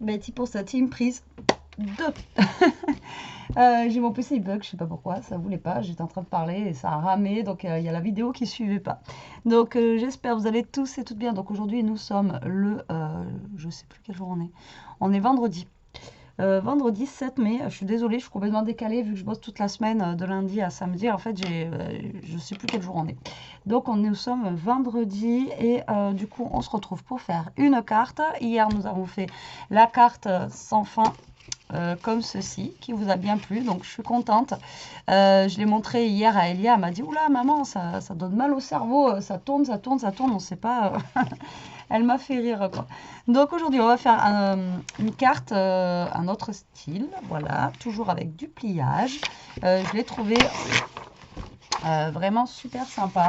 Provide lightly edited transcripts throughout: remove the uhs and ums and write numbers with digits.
Betty pour sa team prise 2. J'ai mon PC il bug, je sais pas pourquoi, ça voulait pas, j'étais en train de parler et ça a ramé, donc il y a la vidéo qui suivait pas. Donc j'espère que vous allez tous et toutes bien. Donc aujourd'hui nous sommes le, je sais plus quel jour on est vendredi. Vendredi 7 mai, je suis désolée, je suis complètement décalée vu que je bosse toute la semaine de lundi à samedi. En fait, je sais plus quel jour on est. Donc, nous sommes vendredi et du coup, on se retrouve pour faire une carte. Hier, nous avons fait la carte sans fin. Comme ceci, qui vous a bien plu, donc je suis contente. Je l'ai montré hier à Elia, elle m'a dit oula maman, ça donne mal au cerveau, ça tourne, on sait pas. Elle m'a fait rire quoi. Donc aujourd'hui on va faire une carte, un autre style, voilà, toujours avec du pliage. Je l'ai trouvé vraiment super sympa.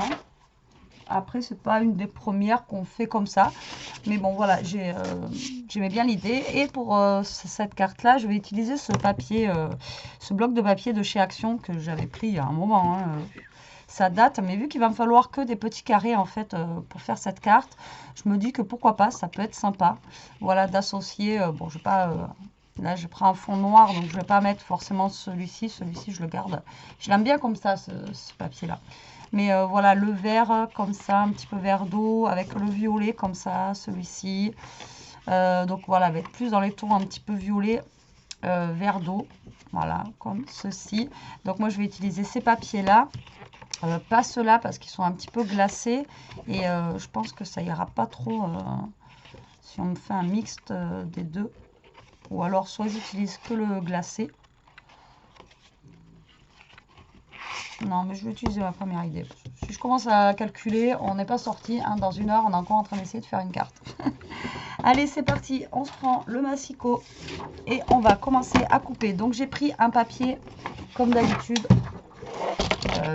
Après, c'est pas une des premières qu'on fait comme ça. Mais bon, voilà, j'aimais bien l'idée. Et pour cette carte-là, je vais utiliser ce papier, ce bloc de papier de chez Action que j'avais pris il y a un moment. Hein, ça date, mais vu qu'il va me falloir que des petits carrés en fait pour faire cette carte, je me dis que pourquoi pas, ça peut être sympa. Voilà, d'associer. Bon, je vais pas. Là, je prends un fond noir, donc je vais pas mettre forcément celui-ci. Celui-ci, je le garde. Je l'aime bien comme ça, ce papier-là. Mais voilà, le vert comme ça, un petit peu vert d'eau, avec le violet comme ça, celui-ci. Donc voilà, avec plus dans les tons un petit peu violet, vert d'eau. Voilà, comme ceci. Donc moi, je vais utiliser ces papiers-là. Pas ceux-là parce qu'ils sont un petit peu glacés. Et je pense que ça ira pas trop si on me fait un mixte des deux. Ou alors, soit j'utilise que le glacé. Non, mais je vais utiliser ma première idée. Si je commence à calculer, on n'est pas sorti. Hein, dans 1 heure, on est encore en train d'essayer de faire une carte. Allez, c'est parti. On se prend le massicot et on va commencer à couper. Donc, j'ai pris un papier, comme d'habitude,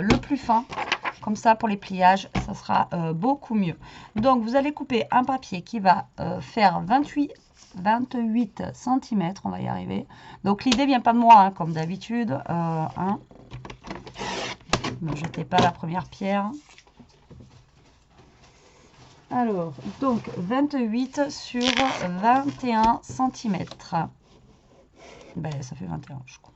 le plus fin. Comme ça, pour les pliages, ça sera beaucoup mieux. Donc, vous allez couper un papier qui va faire 28 cm. On va y arriver. Donc, l'idée vient pas de moi, hein, comme d'habitude. Ne jetez pas la première pierre. Alors, donc 28 sur 21 cm. Ben, ça fait 21, je crois.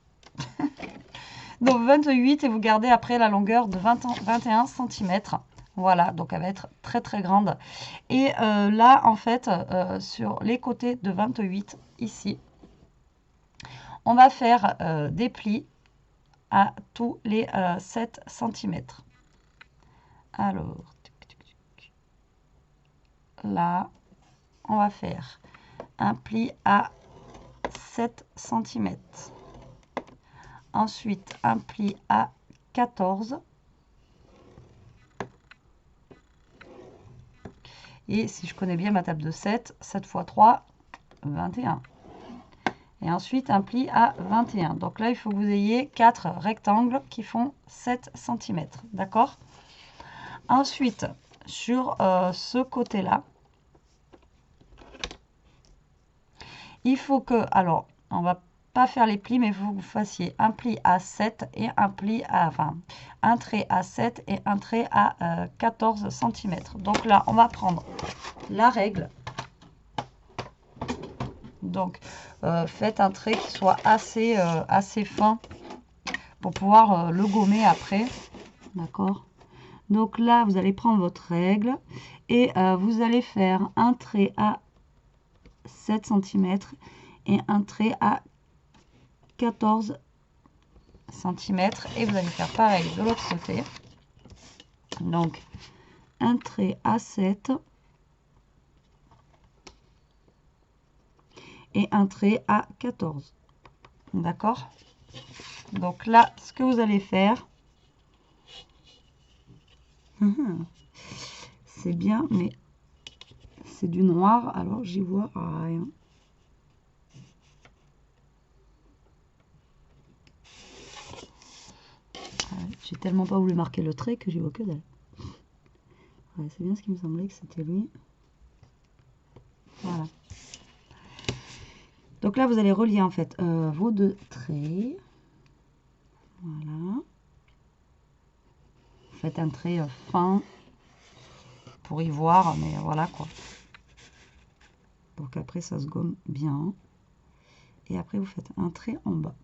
Donc 28 et vous gardez après la longueur de 21 cm. Voilà, donc elle va être très très grande. Et là, en fait, sur les côtés de 28, ici, on va faire des plis à tous les 7 cm. Alors, là, on va faire un pli à 7 cm. Ensuite, un pli à 14. Et si je connais bien ma table de 7, 7 x 3, 21. Et ensuite, un pli à 21. Donc là, il faut que vous ayez 4 rectangles qui font 7 cm. D'accord? Ensuite, sur ce côté-là, il faut que, alors, on va pas faire les plis, mais il faut que vous fassiez un pli à 7 et un pli à, enfin, un trait à 7 et un trait à 14 cm. Donc là, on va prendre la règle. Donc, faites un trait qui soit assez, assez fin pour pouvoir le gommer après. D'accord? Donc là, vous allez prendre votre règle et vous allez faire un trait à 7 cm et un trait à 14 cm. Et vous allez faire pareil de l'autre côté. Donc, un trait à 7 et un trait à 14. D'accord? Donc là, ce que vous allez faire, c'est bien, mais c'est du noir, alors j'y vois rien. J'ai tellement pas voulu marquer le trait que j'y vois que dalle. Ouais, c'est bien ce qui me semblait que c'était lui. Voilà. Donc là, vous allez relier en fait vos deux traits. Voilà. Vous faites un trait fin pour y voir, mais voilà quoi. Pour qu'après ça se gomme bien. et après vous faites un trait en bas.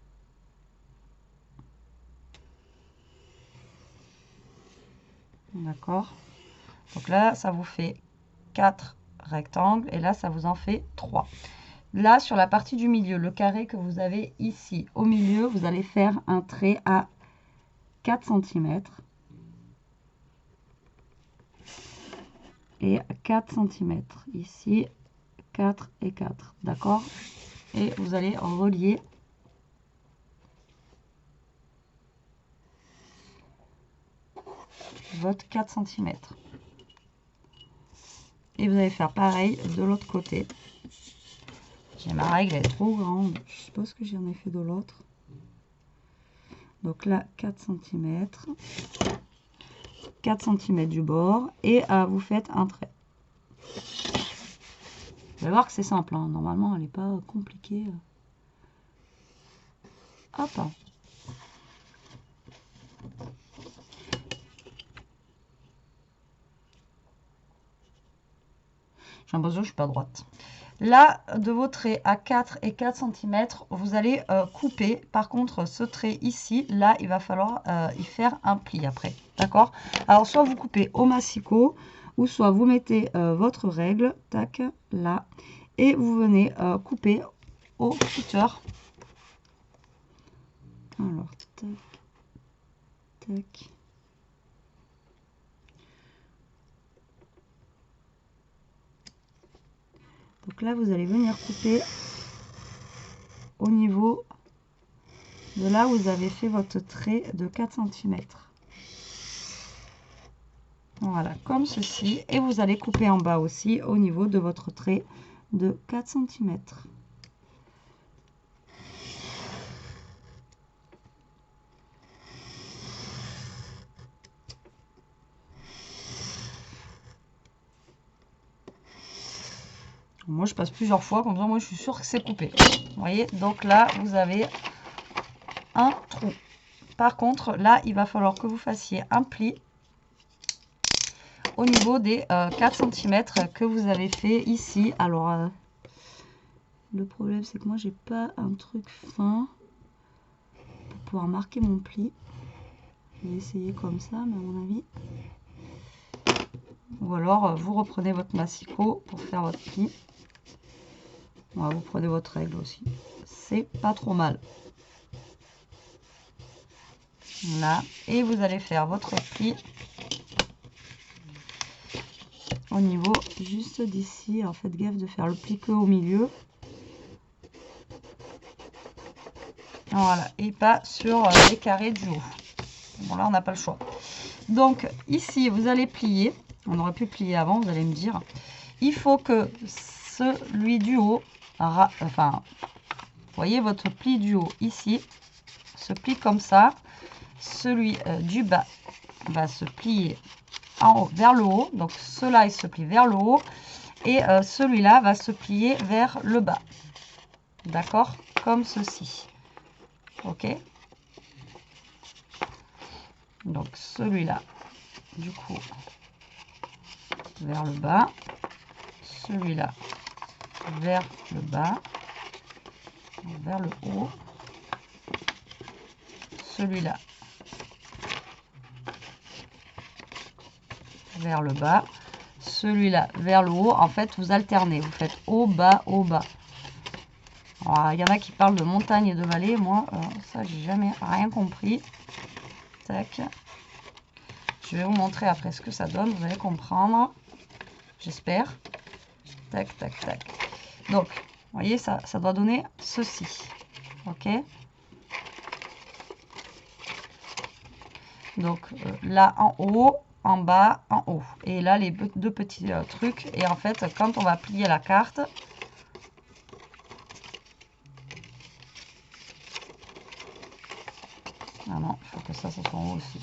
D'accord. Donc là, ça vous fait 4 rectangles et là, ça vous en fait 3. Là, sur la partie du milieu, le carré que vous avez ici, au milieu, vous allez faire un trait à 4 cm. Et 4 cm. Ici, 4 et 4. D'accord? Et vous allez relier votre 4 cm. Et vous allez faire pareil de l'autre côté. J'ai ma règle, elle est trop grande. Je sais pas ce que j'en ai fait de l'autre. Donc là, 4 cm. 4 cm du bord. Et vous faites un trait. Vous allez voir que c'est simple. Hein. Normalement, elle n'est pas compliquée. Hop. J'ai l'impression que je suis pas droite. Là, de vos traits à 4 et 4 cm, vous allez couper. Par contre, ce trait ici, là, il va falloir y faire un pli après. D'accord? Alors, soit vous coupez au massicot, ou soit vous mettez votre règle, tac, là, et vous venez couper au cutter. Alors, tac, tac. Donc là, vous allez venir couper au niveau de là où vous avez fait votre trait de 4 cm. Voilà, comme ceci. Et vous allez couper en bas aussi au niveau de votre trait de 4 cm. Moi, je passe plusieurs fois, comme ça, moi, je suis sûre que c'est coupé. Vous voyez, donc là, vous avez un trou. Par contre, là, il va falloir que vous fassiez un pli au niveau des 4 cm que vous avez fait ici. Alors, le problème, c'est que moi, j'ai pas un truc fin pour pouvoir marquer mon pli. Je vais essayer comme ça, mais à mon avis. Ou alors, vous reprenez votre massicot pour faire votre pli. Ouais, vous prenez votre règle aussi. C'est pas trop mal. Là. Et vous allez faire votre pli au niveau juste d'ici. Alors, faites gaffe de faire le pli que au milieu. Voilà. Et pas sur les carrés du haut. Bon, là, on n'a pas le choix. Donc, ici, vous allez plier. On aurait pu plier avant, vous allez me dire. Il faut que celui du haut, enfin, vous voyez votre pli du haut ici, se plie comme ça. Celui du bas va se plier en haut, vers le haut. Donc, cela, il se plie vers le haut. Et celui-là va se plier vers le bas. D'accord? Comme ceci. Ok? Donc, celui-là, du coup, vers le bas. Celui-là, vers le bas. Vers le haut. Celui-là, vers le bas. Celui-là, vers le haut. En fait, vous alternez. Vous faites haut, bas, haut, bas. Alors, il y en a qui parlent de montagne et de vallée. Moi, ça, j'ai jamais rien compris. Tac. Je vais vous montrer après ce que ça donne. Vous allez comprendre. J'espère. Tac, tac, tac. Donc, vous voyez, ça doit donner ceci. Ok. Donc, là, en haut, en bas, en haut. Et là, les deux petits trucs. Et en fait, quand on va plier la carte... Ah non, il faut que ça soit en haut aussi.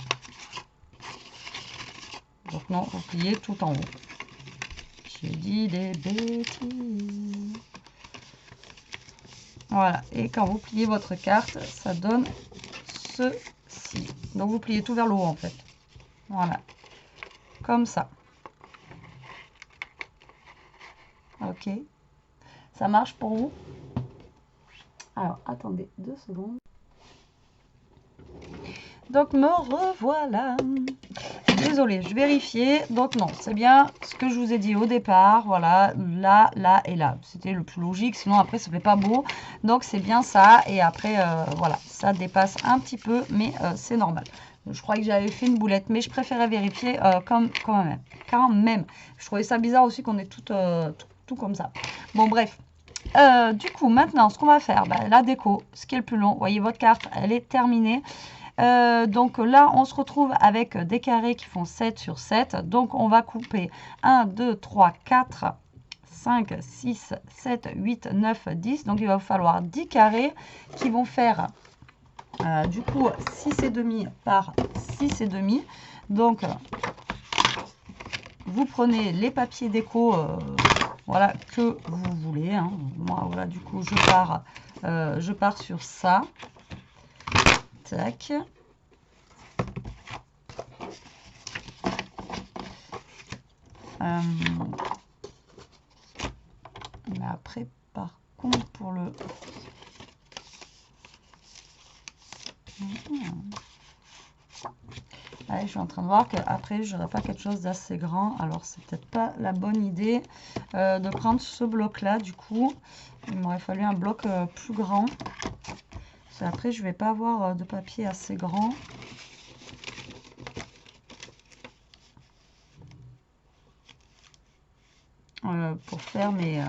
Donc non, vous pliez tout en haut. J'ai dit des bêtises. Voilà, et quand vous pliez votre carte, ça donne ceci. Donc vous pliez tout vers le haut en fait. Voilà, comme ça. Ok, ça marche pour vous? Alors, attendez 2 secondes. Donc, me revoilà. Désolée, je vérifiais. Donc, non, c'est bien ce que je vous ai dit au départ. Voilà, là, là et là. C'était le plus logique, sinon après, ça fait pas beau. Donc, c'est bien ça. Et après, voilà, ça dépasse un petit peu, mais c'est normal. Je croyais que j'avais fait une boulette, mais je préférais vérifier quand même. Je trouvais ça bizarre aussi qu'on ait tout comme ça. Bon, bref. Du coup, maintenant, ce qu'on va faire, la déco, ce qui est le plus long. Vous voyez, votre carte, elle est terminée. Donc là, on se retrouve avec des carrés qui font 7 sur 7. Donc, on va couper 1, 2, 3, 4, 5, 6, 7, 8, 9, 10. Donc, il va vous falloir 10 carrés qui vont faire, du coup, 6,5 par 6,5. Donc, vous prenez les papiers déco, voilà, que vous voulez. Hein. Moi, voilà, du coup, je pars sur ça. Tac. Mais après, par contre, pour le... Allez, je suis en train de voir qu'après, je n'aurai pas quelque chose d'assez grand. Alors, c'est peut-être pas la bonne idée de prendre ce bloc-là. Du coup, il m'aurait fallu un bloc plus grand. Après, je vais pas avoir de papier assez grand. Pour faire mes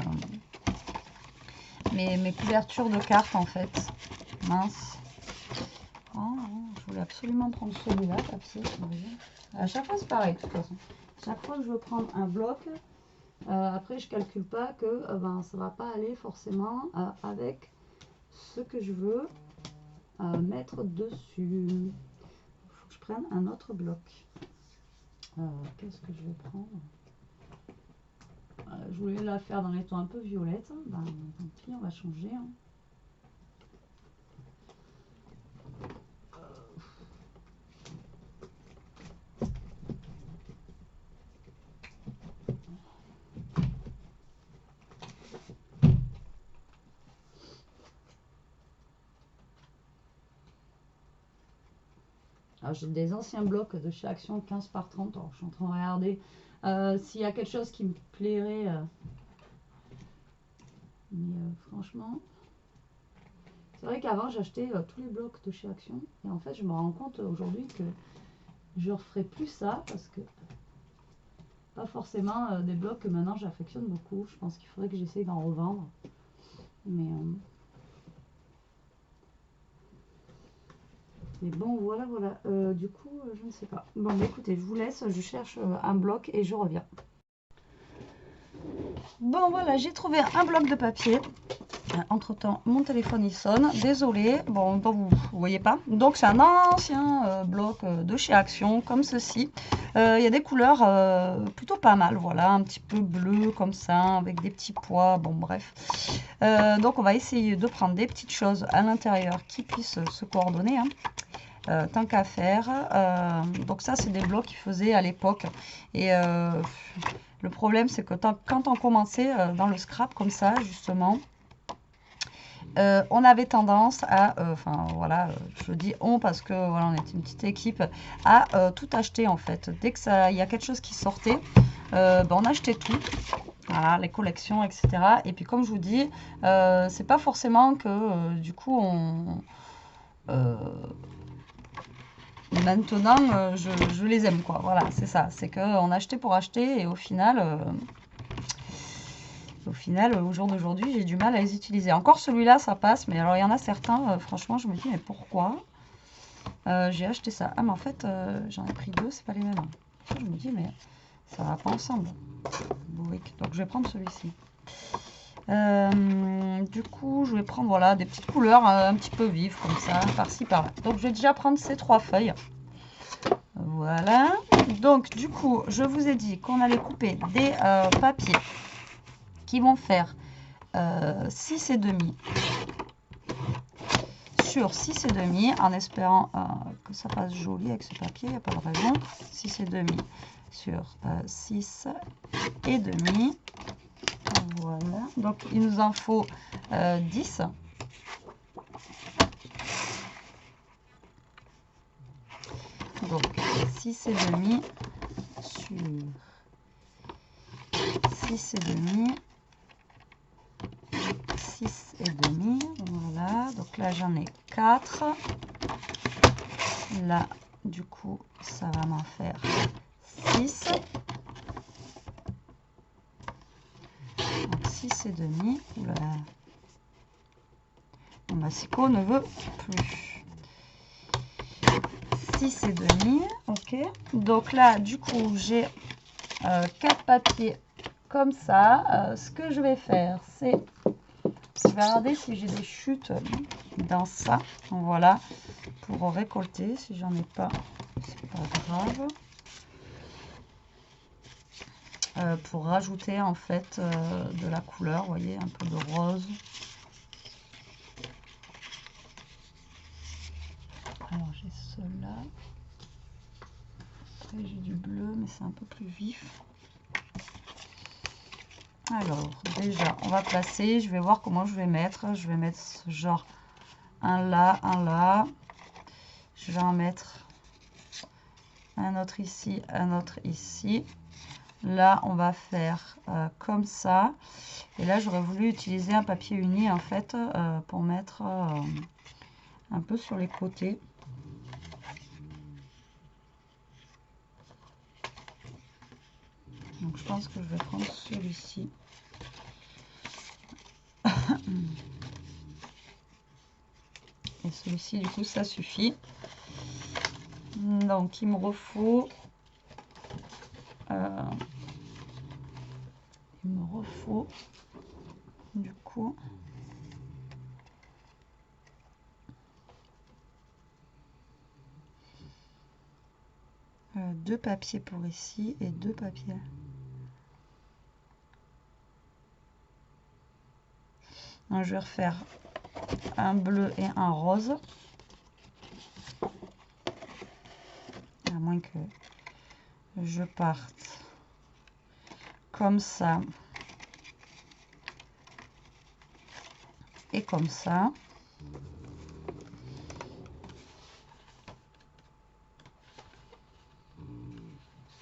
couvertures de cartes, en fait. Mince. Oh, je voulais absolument prendre celui-là, papier. À chaque fois, c'est pareil, de toute façon. Chaque fois que je veux prendre un bloc, après, je calcule pas que ça va pas aller forcément avec ce que je veux mettre dessus. Il faut que je prenne un autre bloc. Qu'est-ce que je vais prendre? Je voulais la faire dans les tons un peu violettes. Tant pis, on va changer. Hein. J'ai des anciens blocs de chez Action 15 par 30. Alors, je suis en train de regarder s'il y a quelque chose qui me plairait. Mais franchement, c'est vrai qu'avant j'achetais tous les blocs de chez Action. Et en fait, je me rends compte aujourd'hui que je ne referai plus ça parce que pas forcément des blocs que maintenant j'affectionne beaucoup. Je pense qu'il faudrait que j'essaye d'en revendre. Mais bon, voilà. Du coup, je ne sais pas. Bon, écoutez, je vous laisse. Je cherche un bloc et je reviens. Bon, voilà, j'ai trouvé un bloc de papier. Entre temps, mon téléphone il sonne. Désolée. Bon, vous voyez pas. Donc, c'est un ancien bloc de chez Action, comme ceci. Il y a des couleurs plutôt pas mal. Voilà, un petit peu bleu comme ça, avec des petits pois. Bon, bref. Donc, on va essayer de prendre des petites choses à l'intérieur qui puissent se coordonner. Hein. Tant qu'à faire. Donc ça, c'est des blocs qu'ils faisaient à l'époque. Et le problème, c'est que quand on commençait dans le scrap comme ça, justement, on avait tendance à, voilà, je dis on parce que voilà, on était une petite équipe, à tout acheter en fait. Dès que il y a quelque chose qui sortait, on achetait tout. Voilà, les collections, etc. Et puis comme je vous dis, c'est pas forcément que du coup maintenant je les aime quoi. Voilà, c'est ça. C'est qu'on achetait pour acheter et au final au jour d'aujourd'hui, j'ai du mal à les utiliser. Encore celui-là, ça passe, mais alors il y en a certains, franchement, je me dis, mais pourquoi j'ai acheté ça? Ah, mais en fait, j'en ai pris deux, c'est pas les mêmes. Je me dis, mais ça va pas ensemble. Donc, je vais prendre celui-ci. Du coup, je vais prendre voilà, des petites couleurs un petit peu vives, comme ça, par-ci, par-là. Donc, je vais déjà prendre ces 3 feuilles. Voilà. Donc, du coup, je vous ai dit qu'on allait couper des papiers qui vont faire 6,5 sur 6,5 en espérant que ça passe joli avec ce papier, il n'y a pas de raison. 6,5 sur 6,5. Voilà, donc il nous en faut 10. Donc 6,5 sur 6,5, 6,5, voilà. Donc là j'en ai 4. Là du coup ça va m'en faire 6. Donc 6,5. Oula. Mon massicot ne veut plus. 6,5. Ok. Donc là du coup j'ai 4 papiers comme ça. Ce que je vais faire, c'est... Je vais regarder si j'ai des chutes dans ça. Voilà. Pour récolter. Si j'en ai pas, c'est pas grave. Pour rajouter en fait de la couleur. Vous voyez, un peu de rose. Alors j'ai ceux-là. Après j'ai du bleu, mais c'est un peu plus vif. Alors, déjà, on va placer. Je vais voir comment je vais mettre. Je vais mettre genre un là, un là. Je vais en mettre un autre ici, un autre ici. Là, on va faire comme ça. Et là, j'aurais voulu utiliser un papier uni, en fait, pour mettre un peu sur les côtés. Donc, je pense que je vais prendre celui-ci. Et celui-ci, du coup, ça suffit. Donc, il me refaut... du coup... deux papiers pour ici et deux papiers. Donc, je vais refaire un bleu et un rose. À moins que je parte comme ça et comme ça.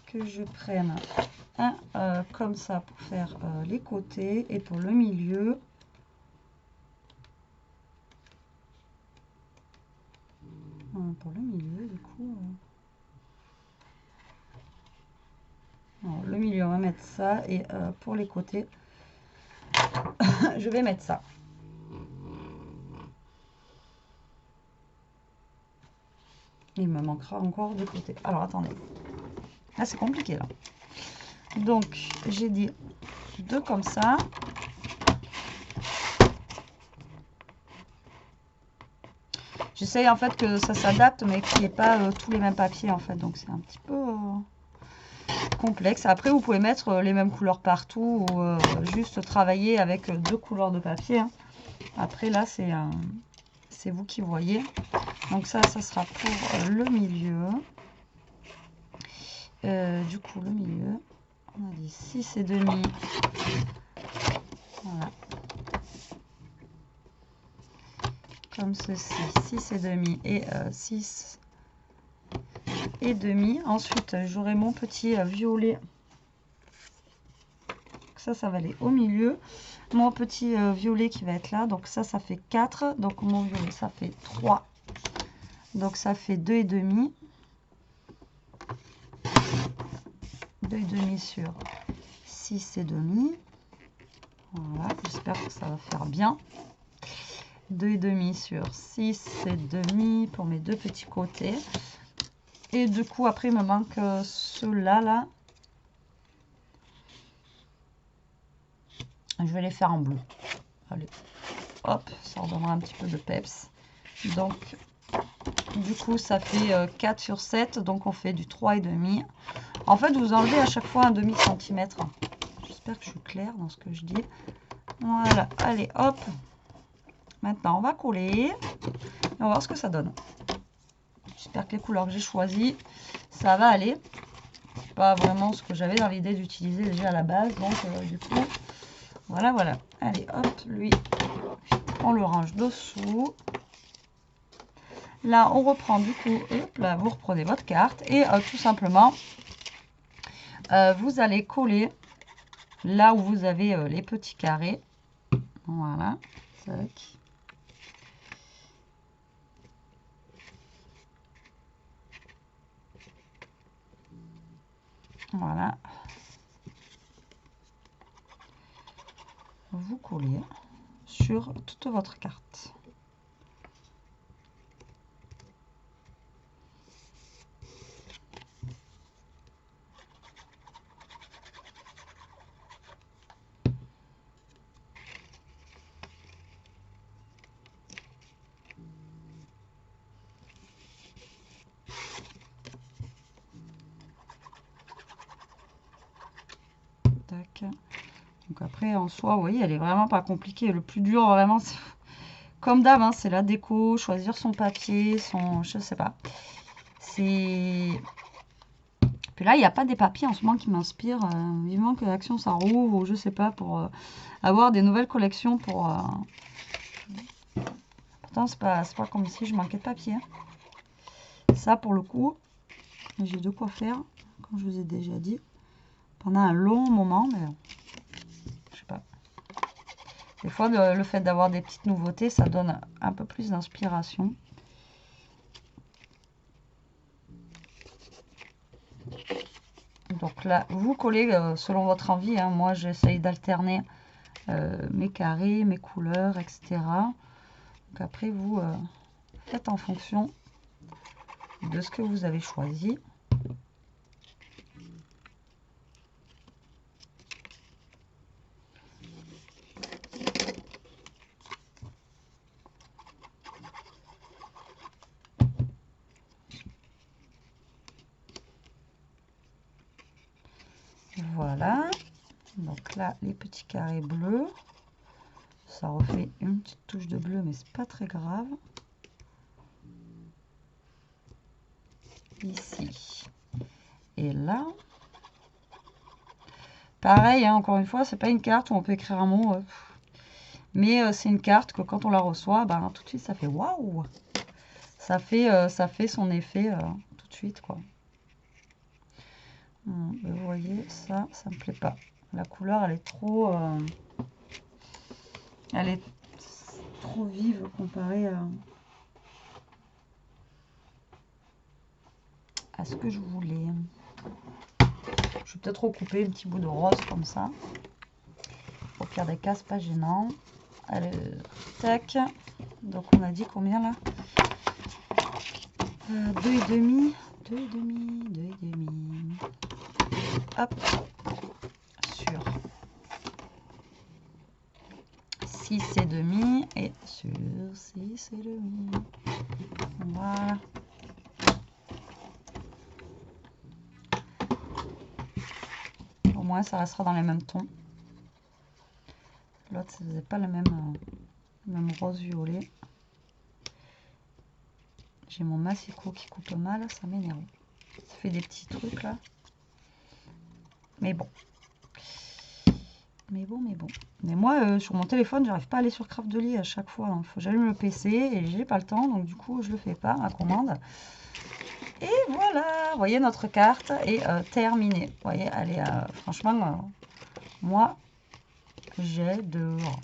Que je prenne un comme ça pour faire les côtés et pour le milieu. Pour le milieu, du coup. Non, le milieu, on va mettre ça. Et pour les côtés, je vais mettre ça. Il me manquera encore de côté. Alors, attendez. Là, c'est compliqué, là. Donc, j'ai dit deux comme ça. J'essaye, en fait, que ça s'adapte, mais qu'il n'y ait pas tous les mêmes papiers, en fait. Donc, c'est un petit peu... complexe. Après, vous pouvez mettre les mêmes couleurs partout ou juste travailler avec deux couleurs de papier. Hein. Après, là, c'est vous qui voyez. Donc ça sera pour le milieu. Du coup, le milieu, on a dit 6,5. Voilà. Comme ceci, 6,5 et 6 et demi. Ensuite, j'aurai mon petit violet. Ça va aller au milieu. Mon petit violet qui va être là. Donc ça fait 4. Donc mon violet, ça fait 3. Donc ça fait 2,5. 2,5 sur 6,5. Voilà, j'espère que ça va faire bien. 2,5 sur 6,5 pour mes deux petits côtés. Et du coup, après, il me manque ceux-là, là. Je vais les faire en bleu. Allez, hop, ça redonnera un petit peu de peps. Donc, du coup, ça fait 4 sur 7. Donc, on fait du 3,5. En fait, vous enlevez à chaque fois un demi-centimètre. J'espère que je suis claire dans ce que je dis. Voilà, allez, hop. Maintenant, on va coller. Et on va voir ce que ça donne. J'espère que les couleurs que j'ai choisies, ça va aller. C'est pas vraiment ce que j'avais dans l'idée d'utiliser déjà à la base. Donc, du coup, voilà, voilà. Allez, hop, lui, on le range dessous. Là, on reprend du coup, hop, là, vous reprenez votre carte et tout simplement, vous allez coller là où vous avez les petits carrés. Voilà. Tac. Voilà. Vous collez sur toute votre carte. Tac. Donc après, en soi, vous voyez, elle est vraiment pas compliquée. Le plus dur, vraiment, c'est comme d'hab, hein, c'est la déco, choisir son papier, son... je sais pas. C'est... Puis là, il n'y a pas des papiers en ce moment qui m'inspirent. Vivement que l'Action ça rouvre, ou je sais pas, pour avoir des nouvelles collections pour... Pourtant, c'est pas comme si je manquais de papier. Ça, pour le coup, j'ai de quoi faire, comme je vous ai déjà dit, pendant un long moment, mais je sais pas. Des fois, le fait d'avoir des petites nouveautés, ça donne un peu plus d'inspiration. Donc là, vous collez selon votre envie, hein. Moi, j'essaye d'alterner mes carrés, mes couleurs, etc. Donc après, vous faites en fonction de ce que vous avez choisi. Voilà. Donc là, les petits carrés bleus. Ça refait une petite touche de bleu, mais c'est pas très grave. Ici. Et là. Pareil, hein, encore une fois, c'est pas une carte où on peut écrire un mot. Mais c'est une carte que quand on la reçoit, ben, tout de suite, ça fait waouh! Ça fait son effet tout de suite, quoi. Vous voyez, ça me plaît pas. La couleur, elle est trop vive comparée à ce que je voulais. Je vais peut-être recouper un petit bout de rose comme ça. Au pire des cas, c'est pas gênant. Allez, tac. Donc on a dit combien là? 2,5. 2,5. Hop. Sur 6,5 et sur 6,5. Voilà. Au moins ça restera dans les mêmes tons. L'autre, ça faisait pas le même rose violet. J'ai mon massicot qui coupe mal, ça m'énerve. Ça fait des petits trucs là. Mais bon. Mais moi, sur mon téléphone, j'arrive pas à aller sur Craftly à chaque fois. Il faut que j'allume le PC et j'ai pas le temps. Donc du coup, je le fais pas, ma commande. Et voilà, vous voyez, notre carte est terminée. Vous voyez, elle est franchement, moi, j'adore.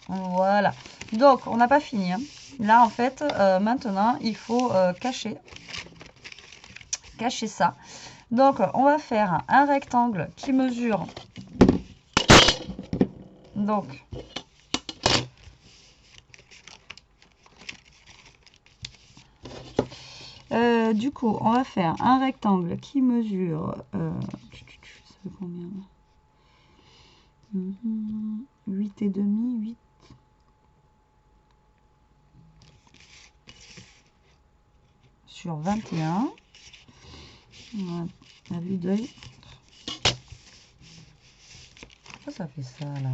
Voilà. Donc, on n'a pas fini. Hein. Là, en fait, maintenant, il faut cacher ça. Donc, on va faire un rectangle qui mesure. Donc, du coup, on va faire un rectangle qui mesure. Ça fait combien? 8,5, 8. Sur 21. Voilà, à vue d'œil. Pourquoi ça fait ça là?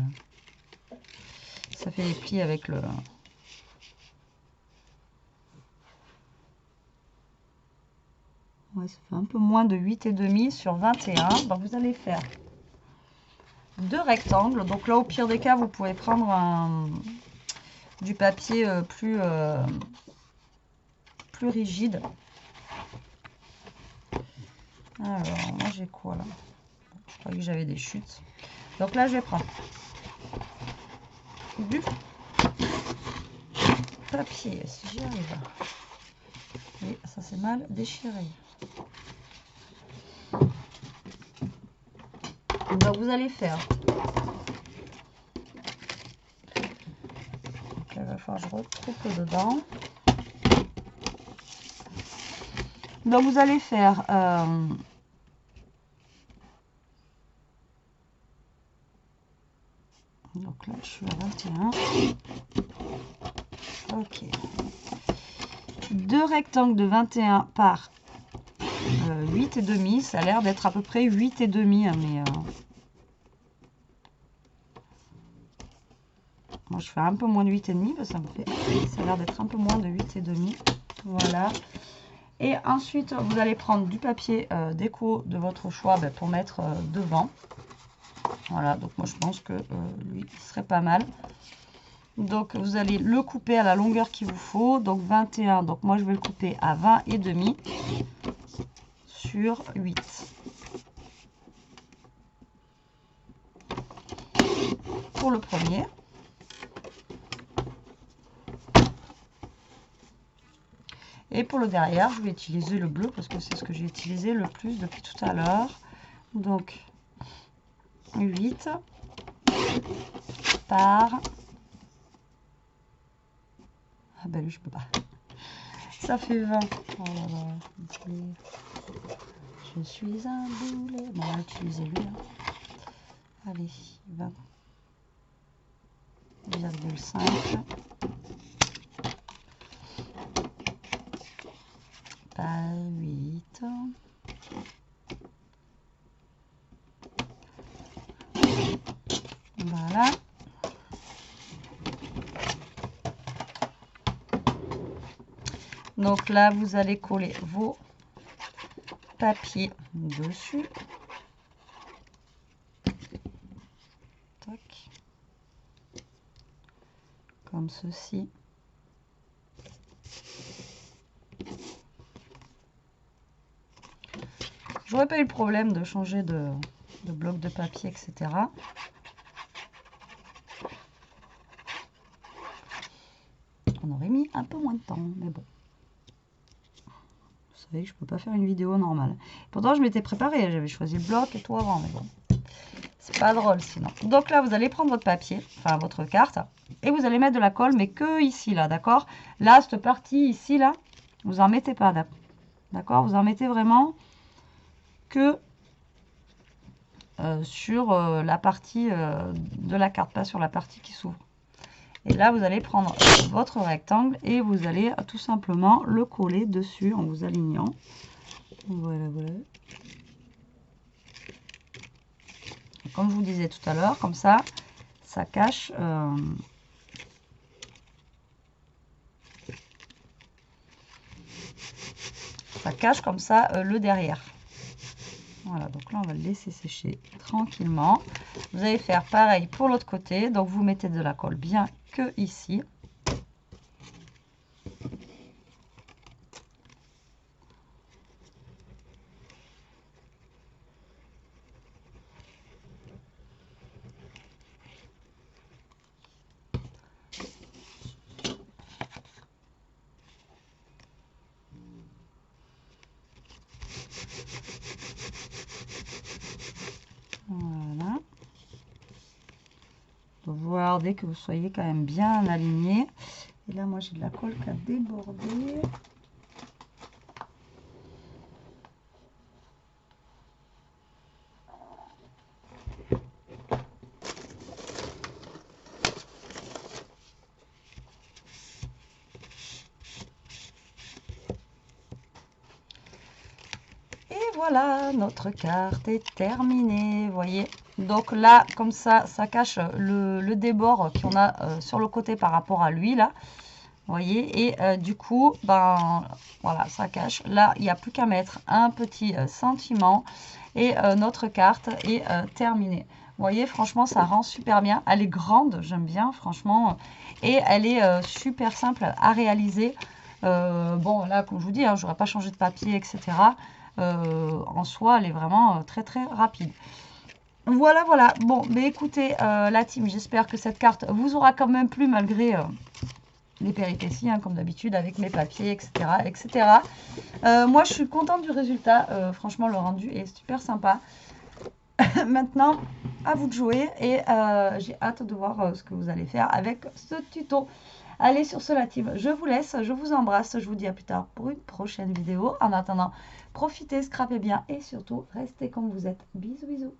Ça fait les plis avec le... Ouais, ça fait un peu moins de 8,5 sur 21. Donc vous allez faire 2 rectangles. Donc là, au pire des cas, vous pouvez prendre du papier plus plus rigide. Alors, moi j'ai quoi là? Je croyais que j'avais des chutes. Donc là, je vais prendre du papier, si j'y arrive. Oui, ça c'est mal déchiré. Donc vous allez faire. Donc là, il va falloir que je retrouve dedans. Donc vous allez faire donc là je suis à 21. Ok. 2 rectangles de 21 par 8,5. Ça a l'air d'être à peu près 8,5, hein, mais moi je fais un peu moins de 8,5 parce que ça me fait. Ça a l'air d'être un peu moins de 8,5. Voilà. Et ensuite, vous allez prendre du papier déco de votre choix pour mettre devant. Voilà, donc moi je pense que lui, il serait pas mal. Donc vous allez le couper à la longueur qu'il vous faut. Donc 21, donc moi je vais le couper à 20,5 sur 8. Pour le premier. Et pour le derrière, je vais utiliser le bleu parce que c'est ce que j'ai utilisé le plus depuis tout à l'heure. Donc 8 par... Ah ben lui je peux pas. Ça fait 20. Oh là là. Je suis un boulet. Bon, on va utiliser lui. Hein. Allez, 20,5 par 8. Voilà. Donc là, vous allez coller vos papiers dessus. Tac. Comme ceci. J'aurais pas eu le problème de changer de bloc de papier, etc. On aurait mis un peu moins de temps, mais bon. Vous savez que je peux pas faire une vidéo normale. Pourtant, je m'étais préparée, j'avais choisi le bloc et tout avant, mais bon. C'est pas drôle sinon. Donc là, vous allez prendre votre papier, enfin votre carte, et vous allez mettre de la colle, mais que ici, là, d'accord? Là, cette partie ici, là, vous en mettez pas, d'accord? Vous en mettez vraiment que sur la partie de la carte, pas sur la partie qui s'ouvre. Et là, vous allez prendre votre rectangle et vous allez tout simplement le coller dessus en vous alignant. Voilà, voilà. Comme je vous disais tout à l'heure, comme ça, ça cache... ça cache comme ça le derrière. Voilà, donc là, on va le laisser sécher tranquillement. Vous allez faire pareil pour l'autre côté. Donc, vous mettez de la colle bien que ici. Voilà. Donc, vous regardez que vous soyez quand même bien aligné. Et là, moi, j'ai de la colle qui a débordé. Voilà, notre carte est terminée, vous voyez. Donc là, comme ça cache le débord qu'on a sur le côté par rapport à lui, là. Vous voyez, et du coup, ben voilà, ça cache. Là, il n'y a plus qu'à mettre un petit sentiment et notre carte est terminée. Vous voyez, franchement, ça rend super bien. Elle est grande, j'aime bien, franchement. Et elle est super simple à réaliser. Bon, là, comme je vous dis, hein, j'aurais pas changé de papier, etc. En soi, elle est vraiment très très rapide. Voilà, voilà. Bon, mais écoutez, la team, j'espère que cette carte vous aura quand même plu malgré les péripéties, hein, comme d'habitude, avec mes papiers, etc. etc. Moi, je suis contente du résultat. Franchement, le rendu est super sympa. Maintenant, à vous de jouer et j'ai hâte de voir ce que vous allez faire avec ce tuto. Allez, sur ce, la team, je vous laisse, je vous embrasse, je vous dis à plus tard pour une prochaine vidéo. En attendant, profitez, scrapez bien et surtout, restez comme vous êtes. Bisous, bisous.